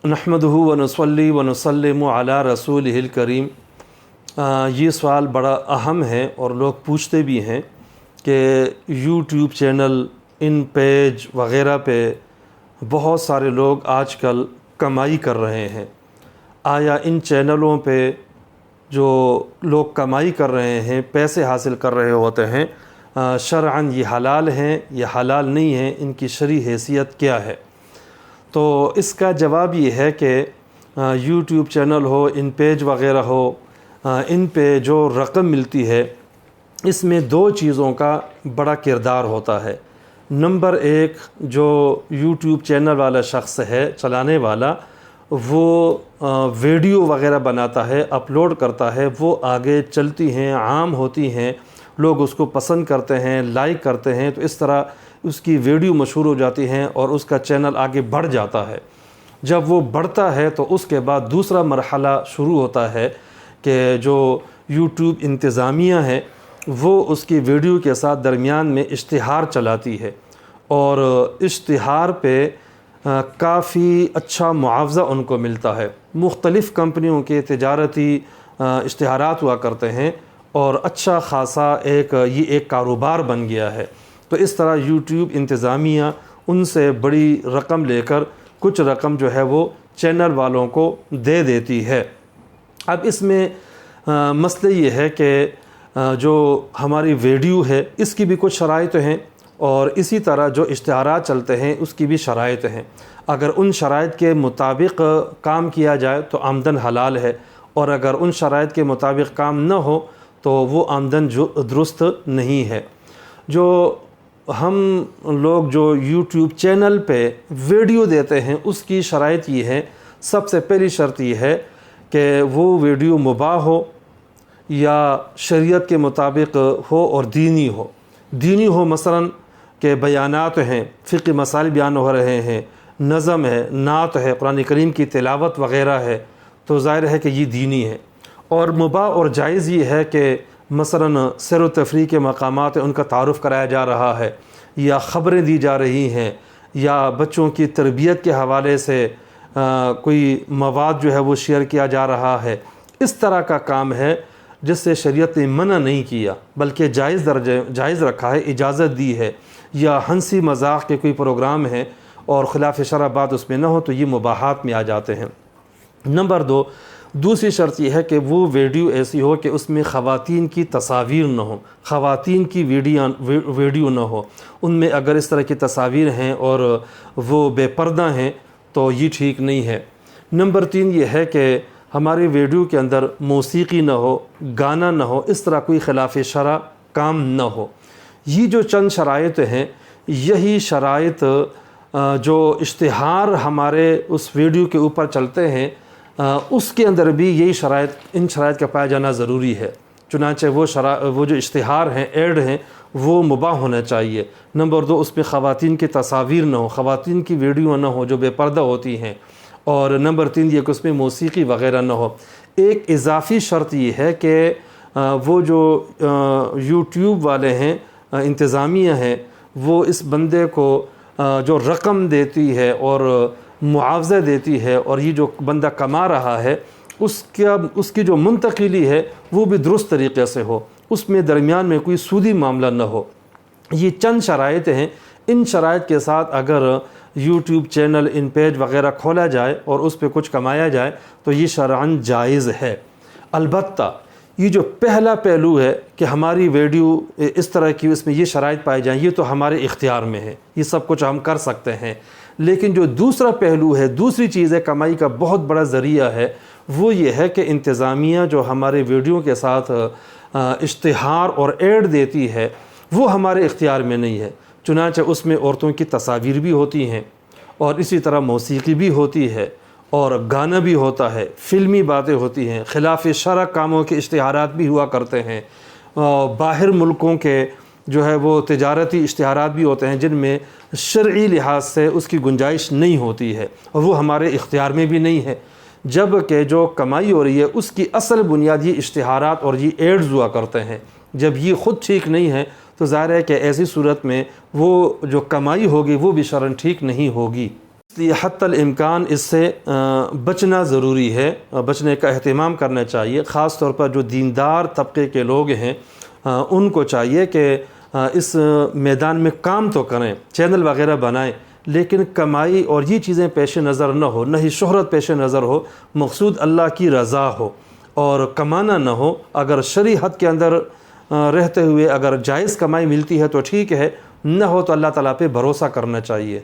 नहमदुहु व नसल्ली व नसल्लिमु अला रसूलिहिल करीम। ये सवाल बड़ा अहम है और लोग पूछते भी हैं कि यूट्यूब चैनल, इन पेज वग़ैरह पे बहुत सारे लोग आजकल कमाई कर रहे हैं। आया इन चैनलों पे जो लोग कमाई कर रहे हैं, पैसे हासिल कर रहे होते हैं, शरअन ये हलाल हैं या हलाल नहीं हैं, इनकी शरई हैसियत क्या है? तो इसका जवाब ये है कि यूट्यूब चैनल हो, इन पेज वग़ैरह हो, इन पे जो रकम मिलती है इसमें दो चीज़ों का बड़ा किरदार होता है। नंबर एक, जो यूट्यूब चैनल वाला शख्स है, चलाने वाला, वो वीडियो वग़ैरह बनाता है, अपलोड करता है, वो आगे चलती हैं, आम होती हैं, लोग उसको पसंद करते हैं, लाइक करते हैं, तो इस तरह उसकी वीडियो मशहूर हो जाती हैं और उसका चैनल आगे बढ़ जाता है। जब वो बढ़ता है तो उसके बाद दूसरा मरहला शुरू होता है कि जो यूट्यूब इंतज़ामिया है वो उसकी वीडियो के साथ दरमियान में इश्तिहार चलाती है और इश्तिहार पे काफ़ी अच्छा मुआवज़ा उनको मिलता है। मुख्तलिफ़ कंपनियों के तिजारती इश्तिहारात हुआ करते हैं और अच्छा ख़ासा ये एक कारोबार बन गया है। तो इस तरह यूट्यूब इंतज़ामिया उनसे बड़ी रकम लेकर कुछ रकम जो है वो चैनल वालों को दे देती है। अब इसमें मसले ये है कि जो हमारी वीडियो है इसकी भी कुछ शराइत हैं और इसी तरह जो इश्तिहारात चलते हैं उसकी भी शराइत हैं। अगर उन शराइत के मुताबिक काम किया जाए तो आमदन हलाल है, और अगर उन शराइत के मुताबिक काम न हो तो वो आमदन जो दुरुस्त नहीं है। जो हम लोग जो यूट्यूब चैनल पे वीडियो देते हैं उसकी शराइत ये है, सबसे पहली शर्त ये है कि वो वीडियो मुबाह हो या शरीयत के मुताबिक हो और दीनी हो। दीनी हो मसलन के बयानात हैं, फ़िक़्ही मसाइल बयान हो रहे हैं, नज़म है, नात है, कुरान करीम की तिलावत वग़ैरह है, तो ज़ाहिर है कि ये दीनी है। और मुबाह और जायज़ ये है कि मसलन सैर व तफरीह के मकामात उनका तारुफ़ कराया जा रहा है, या ख़बरें दी जा रही हैं, या बच्चों की तरबियत के हवाले से कोई मवाद जो है वो शेयर किया जा रहा है। इस तरह का काम है जिससे शरीयत ने मना नहीं किया बल्कि जायज़ रखा है, इजाज़त दी है। या हंसी मजाक के कोई प्रोग्राम है और ख़िलाफ़ शरअ बात उसमें ना हो तो ये मुबाहात में आ जाते हैं। नंबर दो, दूसरी शर्त यह है कि वो वीडियो ऐसी हो कि उसमें ख़वातीन की तस्वीर न हो, ख़वातीन की वीडियो न हो। उनमें अगर इस तरह की तस्वीर हैं और वो बेपर्दा हैं तो ये ठीक नहीं है। नंबर तीन ये है कि हमारी वीडियो के अंदर मौसीकी न हो, गाना न हो, इस तरह कोई ख़िलाफ़ शरअ काम न हो। ये जो चंद शराइत हैं, यही शराइत जो इश्तिहार हमारे उस वीडियो के ऊपर चलते हैं उसके अंदर भी यही शराइत, इन शराइत का पाया जाना ज़रूरी है। चुनांचे वो जो इश्तिहार हैं, ऐड हैं, वो मुबाह होना चाहिए। नंबर दो, उस पर ख़वातीन की तस्वीर न हो, ख़वातीन की वीडियो न हो जो बेपर्दा होती हैं। और नंबर तीन ये कि उसमें मौसीकी वग़ैरह न हो। एक इजाफ़ी शर्त ये है कि वो जो यूट्यूब वाले हैं, इंतज़ामिया हैं, वो इस बंदे को जो रकम देती है और मुआवज़ा देती है और ये जो बंदा कमा रहा है उसकी जो मुंतकिली है वो भी दुरुस्त तरीक़े से हो, उसमें दरमियान में कोई सूदी मामला न हो। ये चंद शराइत हैं। इन शराइत के साथ अगर यूट्यूब चैनल, इन पेज वग़ैरह खोला जाए और उस पर कुछ कमाया जाए तो ये शरअन जायज़ है। अलबत्ता ये जो पहला पहलू है कि हमारी वीडियो इस तरह की इसमें ये शराइत पाई जाएँ, ये तो हमारे इख्तियार में है, ये सब कुछ हम कर सकते हैं। लेकिन जो दूसरा पहलू है, दूसरी चीज़ है, कमाई का बहुत बड़ा ज़रिया है, वो ये है कि इंतज़ामिया जो हमारे वीडियो के साथ इश्तिहार और ऐड देती है वो हमारे इख्तियार में नहीं है। चुनांचे उसमें औरतों की तस्वीर भी होती हैं और इसी तरह मौसीकी भी होती है और गाना भी होता है, फ़िल्मी बातें होती हैं, ख़िलाफ़ शरअ कामों के इश्तिहारात भी हुआ करते हैं। बाहर मुल्कों के जो है वो तिजारती इश्तिहारात भी होते हैं जिनमें शरई लिहाज से उसकी गुंजाइश नहीं होती है और वो हमारे इख्तियार में भी नहीं है। जब कि जो कमाई हो रही है उसकी असल बुनियाद ये इश्तिहारात और ये एड्स हुआ करते हैं। जब ये ख़ुद ठीक नहीं है तो ज़ाहिर है कि ऐसी सूरत में वो जो कमाई होगी वो भी शरअन ठीक नहीं होगी। حتی الامکان اس سے بچنا ضروری ہے، بچنے کا اہتمام کرنا چاہیے۔ خاص طور پر جو دیندار طبقے کے لوگ ہیں ان کو چاہیے کہ اس میدان میں کام تو کریں، چینل وغیرہ بنائیں، لیکن کمائی اور یہ چیزیں پیش نظر نہ ہو، نہ ہی شہرت پیش نظر ہو، مقصود اللہ کی رضا ہو اور کمانا نہ ہو۔ اگر شرعی حد کے اندر رہتے ہوئے اگر جائز کمائی ملتی ہے تو ٹھیک ہے، نہ ہو تو اللہ تعالیٰ پہ بھروسہ کرنا چاہیے۔